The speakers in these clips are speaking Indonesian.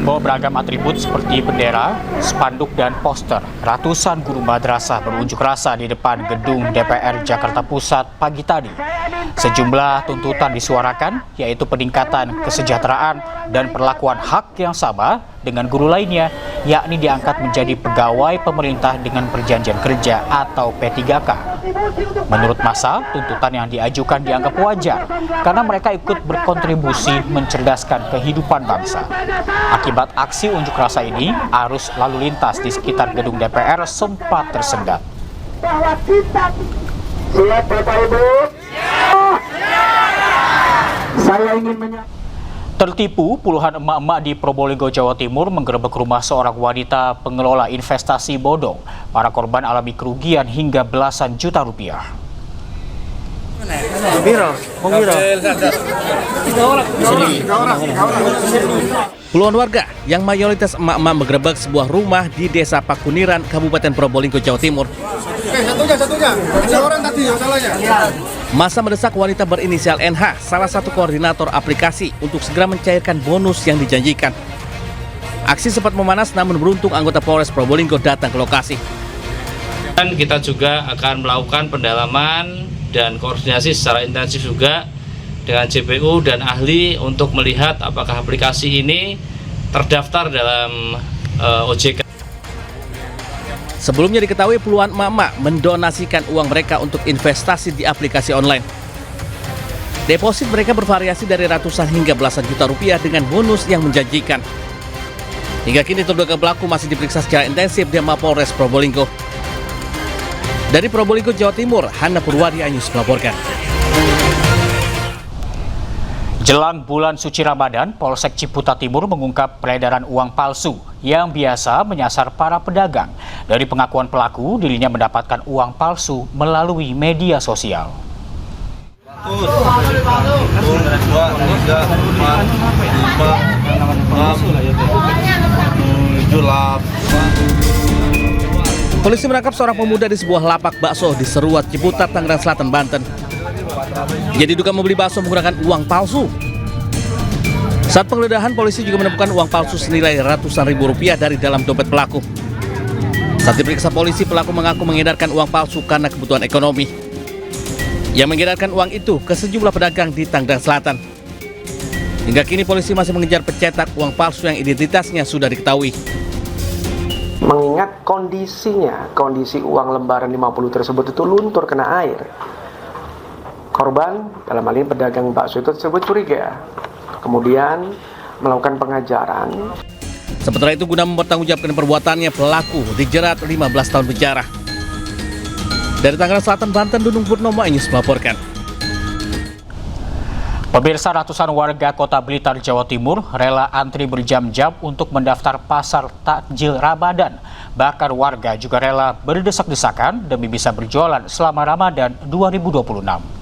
membawa beragam atribut seperti bendera, spanduk, dan poster. Ratusan guru madrasah berunjuk rasa di depan gedung DPR Jakarta Pusat pagi tadi. Sejumlah tuntutan disuarakan, yaitu peningkatan kesejahteraan dan perlakuan hak yang sama dengan guru lainnya, yakni diangkat menjadi pegawai pemerintah dengan perjanjian kerja atau P3K. Menurut massa, tuntutan yang diajukan dianggap wajar karena mereka ikut berkontribusi mencerdaskan kehidupan bangsa. Akibat aksi unjuk rasa ini, arus lalu lintas di sekitar gedung DPR sempat tersendat. Siap Bapak Ibu? Saya ingin Tertipu, puluhan emak-emak di Probolinggo, Jawa Timur menggerebek rumah seorang wanita pengelola investasi bodong. Para korban alami kerugian hingga belasan juta rupiah. Puluhan warga yang mayoritas emak-emak menggerebek sebuah rumah di Desa Pakuniran, Kabupaten Probolinggo, Jawa Timur. Satunya. Ada orang tadi yang salahnya. Masa mendesak wanita berinisial NH, salah satu koordinator aplikasi, untuk segera mencairkan bonus yang dijanjikan. Aksi sempat memanas, namun beruntung anggota Polres Probolinggo datang ke lokasi. Dan kita juga akan melakukan pendalaman dan koordinasi secara intensif juga dengan JPU dan ahli untuk melihat apakah aplikasi ini terdaftar dalam OJK. Sebelumnya diketahui puluhan emak-emak mendonasikan uang mereka untuk investasi di aplikasi online. Deposit mereka bervariasi dari ratusan hingga belasan juta rupiah dengan bonus yang menjanjikan. Hingga kini terduga pelaku masih diperiksa secara intensif di Mapolres Probolinggo. Dari Probolinggo, Jawa Timur, Hana Purwadi Anyus melaporkan. Jelang bulan suci Ramadan, Polsek Ciputa Timur mengungkap peredaran uang palsu yang biasa menyasar para pedagang. Dari pengakuan pelaku, dirinya mendapatkan uang palsu melalui media sosial. Polisi menangkap seorang pemuda di sebuah lapak bakso di Seruat, Ciputat, Tangerang Selatan, Banten. Ia diduga membeli bakso menggunakan uang palsu. Saat penggeledahan, polisi juga menemukan uang palsu senilai ratusan ribu rupiah dari dalam dompet pelaku. Saat diperiksa polisi, pelaku mengaku mengedarkan uang palsu karena kebutuhan ekonomi. Ia mengedarkan uang itu ke sejumlah pedagang di Tangerang Selatan. Hingga kini polisi masih mengejar pencetak uang palsu yang identitasnya sudah diketahui. Mengingat kondisi uang lembaran 50 tersebut itu luntur kena air. Korban, dalam hal ini pedagang bakso itu tersebut curiga. Kemudian melakukan pengajaran. Sementara itu, guna mempertanggungjawabkan perbuatannya, pelaku dijerat 15 tahun penjara. Dari Tangerang Selatan, Banten, Dudung Purnomo Anyus melaporkan. Pemirsa, ratusan warga Kota Blitar, Jawa Timur rela antri berjam-jam untuk mendaftar pasar takjil Ramadan. Bahkan warga juga rela berdesak-desakan demi bisa berjualan selama Ramadan 2026.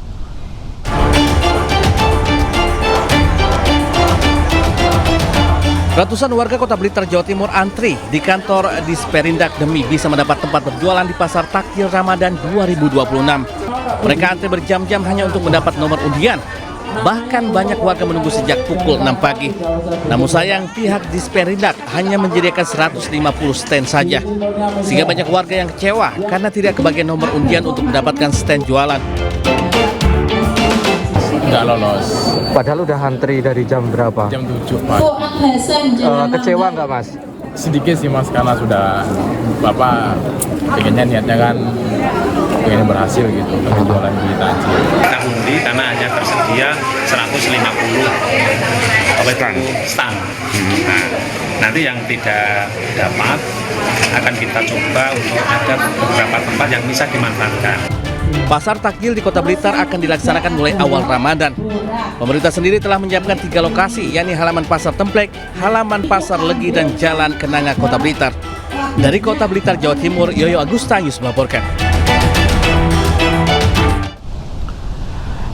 Ratusan warga Kota Blitar, Jawa Timur antri di kantor Disperindak demi bisa mendapat tempat berjualan di pasar takjil Ramadan 2026. Mereka antri berjam-jam hanya untuk mendapat nomor undian. Bahkan banyak warga menunggu sejak pukul 6 pagi. Namun sayang, pihak Disperindak hanya menyediakan 150 stand saja. Sehingga banyak warga yang kecewa karena tidak kebagian nomor undian untuk mendapatkan stand jualan. Nggak lolos. Padahal udah antri dari jam berapa? Jam 7 Pak. Kecewa nggak Mas? Sedikit sih Mas, karena sudah Bapak pengennya niatnya kan pengen berhasil gitu jualan di takjil. Kita undi karena hanya tersedia 150 stand. Nah, nanti yang tidak dapat akan kita coba untuk ada beberapa tempat yang bisa dimanfaatkan. Pasar takjil di Kota Blitar akan dilaksanakan mulai awal Ramadan. Pemerintah sendiri telah menyiapkan 3 lokasi, yakni halaman Pasar Templek, halaman Pasar Legi, dan Jalan Kenanga Kota Blitar. Dari Kota Blitar, Jawa Timur, Yoyo Agustanyus melaporkan.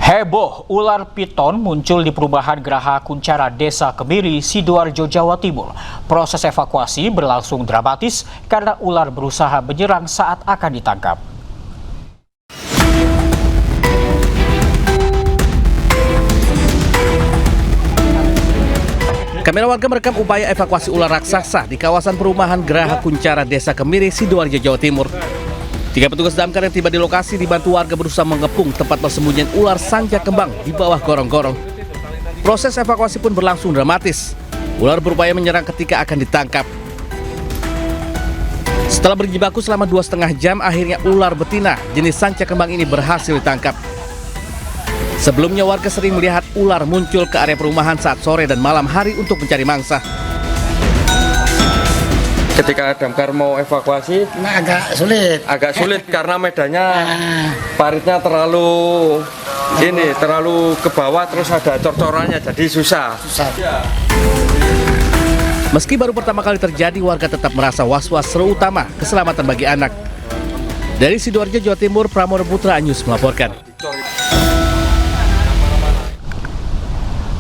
Heboh, ular piton muncul di perumahan Geraha Kuncara, Desa Kemiri, Sidoarjo, Jawa Timur. Proses evakuasi berlangsung dramatis karena ular berusaha menyerang saat akan ditangkap. Kamera warga merekam upaya evakuasi ular raksasa di kawasan perumahan Geraha Kuncara, Desa Kemiri, Sidoarjo, Jawa Timur. 3 petugas damkar yang tiba di lokasi dibantu warga berusaha mengepung tempat persembunyian ular sanca kembang di bawah gorong-gorong. Proses evakuasi pun berlangsung dramatis. Ular berupaya menyerang ketika akan ditangkap. Setelah berjibaku selama 2,5 jam, akhirnya ular betina jenis sanca kembang ini berhasil ditangkap. Sebelumnya warga sering melihat ular muncul ke area perumahan saat sore dan malam hari untuk mencari mangsa. Ketika damkar mau evakuasi, agak sulit karena medannya paritnya terlalu ke bawah, terus ada cor-corannya, jadi susah. Meski baru pertama kali terjadi, warga tetap merasa was-was, terutama keselamatan bagi anak. Dari Sidoarjo, Jawa Timur, Pramono Putra Anyus melaporkan.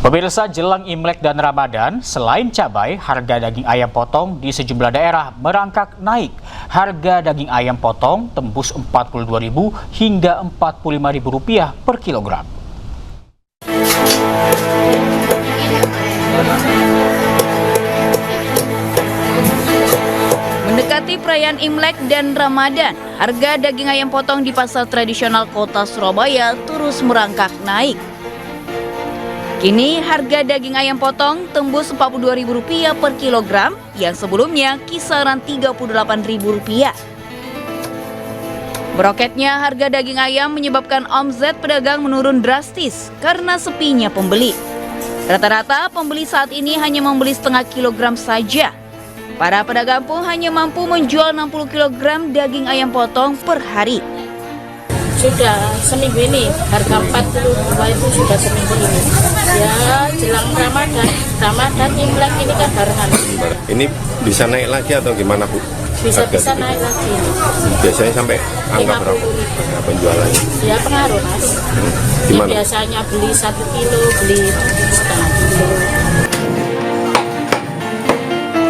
Pemirsa, jelang Imlek dan Ramadan, selain cabai, harga daging ayam potong di sejumlah daerah merangkak naik. Harga daging ayam potong tembus Rp42.000 hingga Rp45.000 per kilogram. Mendekati perayaan Imlek dan Ramadan, harga daging ayam potong di pasar tradisional kota Surabaya terus merangkak naik. Kini harga daging ayam potong tembus Rp42.000 per kilogram yang sebelumnya kisaran Rp38.000. Meroketnya harga daging ayam menyebabkan omset pedagang menurun drastis karena sepinya pembeli. Rata-rata pembeli saat ini hanya membeli setengah kilogram saja. Para pedagang pun hanya mampu menjual 60 kg daging ayam potong per hari. Sudah seminggu ini, harga 42 itu sudah seminggu ini. Ya jelang Ramadan Imlek ini kan barengan. Ini bisa naik lagi atau gimana Bu? Bisa naik lagi. Biasanya sampai angka berapa penjualannya? Ya pengaruh Mas. Gimana? Biasanya beli 1 kilo, beli setengah kilo.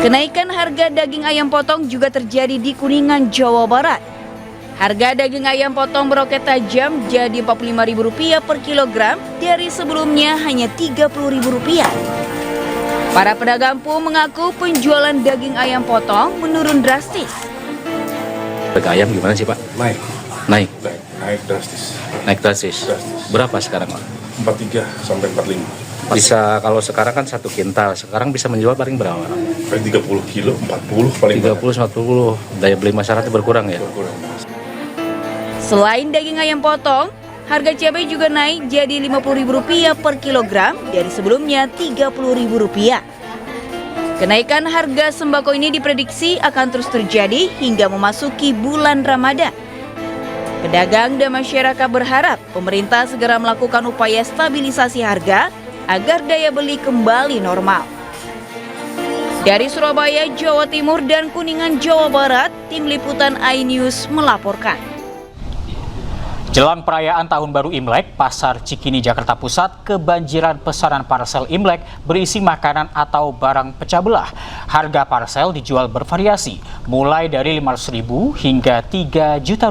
Kenaikan harga daging ayam potong juga terjadi di Kuningan, Jawa Barat. Harga daging ayam potong meroket tajam jadi Rp45.000 per kilogram dari sebelumnya hanya Rp30.000. Para pedagang pun mengaku penjualan daging ayam potong menurun drastis. Harga ayam gimana sih Pak? Naik drastis. Naik drastis. Berapa sekarang Pak? 43 sampai 45. Bisa kalau sekarang kan 1 kintal, sekarang bisa menjual paling berapa? 30 kilo, 40 paling 30-40. Daya beli masyarakat berkurang ya? Selain daging ayam potong, harga cabai juga naik jadi Rp50.000 per kilogram dari sebelumnya Rp30.000. Kenaikan harga sembako ini diprediksi akan terus terjadi hingga memasuki bulan Ramadan. Pedagang dan masyarakat berharap pemerintah segera melakukan upaya stabilisasi harga agar daya beli kembali normal. Dari Surabaya, Jawa Timur dan Kuningan, Jawa Barat, Tim Liputan iNews melaporkan. Jelang perayaan Tahun Baru Imlek, Pasar Cikini, Jakarta Pusat kebanjiran pesanan parsel Imlek berisi makanan atau barang pecah belah. Harga parsel dijual bervariasi, mulai dari Rp500.000 hingga Rp3 juta.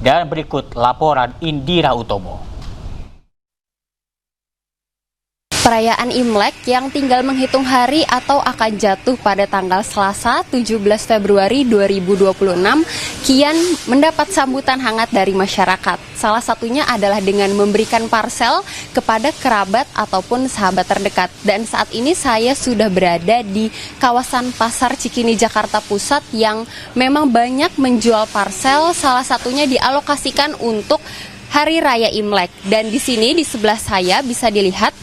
Dan berikut laporan Indira Utomo. Perayaan Imlek yang tinggal menghitung hari atau akan jatuh pada tanggal Selasa 17 Februari 2026 kian mendapat sambutan hangat dari masyarakat. Salah satunya adalah dengan memberikan parsel kepada kerabat ataupun sahabat terdekat. Dan saat ini saya sudah berada di kawasan Pasar Cikini, Jakarta Pusat yang memang banyak menjual parsel, salah satunya dialokasikan untuk Hari Raya Imlek. Dan di sini di sebelah saya bisa dilihat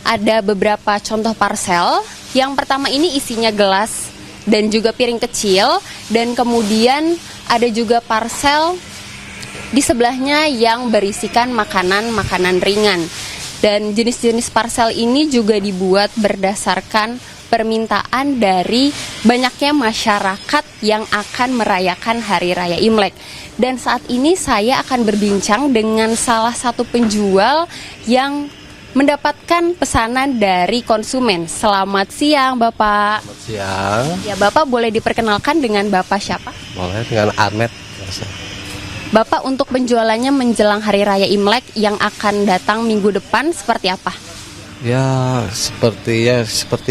ada beberapa contoh parsel. Yang pertama ini isinya gelas dan juga piring kecil, dan kemudian ada juga parsel di sebelahnya yang berisikan makanan-makanan ringan. Dan jenis-jenis parsel ini juga dibuat berdasarkan permintaan dari banyaknya masyarakat yang akan merayakan Hari Raya Imlek. Dan saat ini saya akan berbincang dengan salah satu penjual yang mendapatkan pesanan dari konsumen. Selamat siang Bapak. Selamat siang. Ya, Bapak boleh diperkenalkan dengan Bapak siapa? Boleh, dengan Ahmed. Bapak, untuk penjualannya menjelang Hari Raya Imlek yang akan datang minggu depan seperti apa? Ya, seperti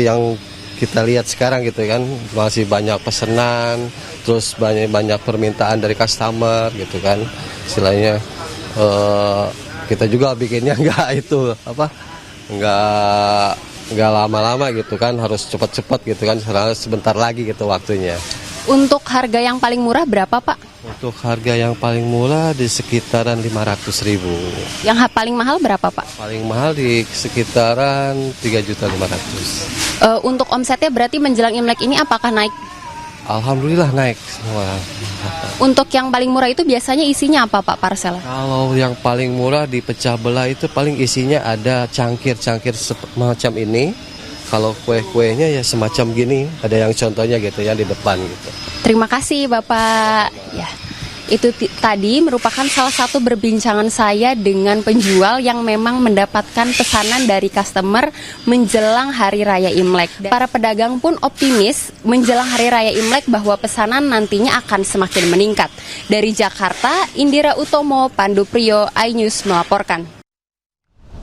yang kita lihat sekarang gitu kan, masih banyak pesanan, terus banyak permintaan dari customer gitu kan. Istilahnya kita juga bikinnya nggak lama-lama gitu kan, harus cepat-cepat gitu kan, sebentar lagi gitu waktunya. Untuk harga yang paling murah berapa, Pak? Untuk harga yang paling murah di sekitaran 500.000. Yang paling mahal berapa, Pak? Paling mahal di sekitaran 3.500.000. Untuk omsetnya berarti menjelang Imlek ini apakah naik? Alhamdulillah naik semua. Untuk yang paling murah itu biasanya isinya apa, Pak, parcel? Kalau yang paling murah di pecah belah itu paling isinya ada cangkir-cangkir semacam ini. Kalau kue-kuenya ya semacam gini, ada yang contohnya gitu ya di depan gitu. Terima kasih Bapak. Ya, itu tadi merupakan salah satu perbincangan saya dengan penjual yang memang mendapatkan pesanan dari customer menjelang Hari Raya Imlek. Para pedagang pun optimis menjelang Hari Raya Imlek bahwa pesanan nantinya akan semakin meningkat. Dari Jakarta, Indira Utomo, Pandu Priyo, iNews melaporkan.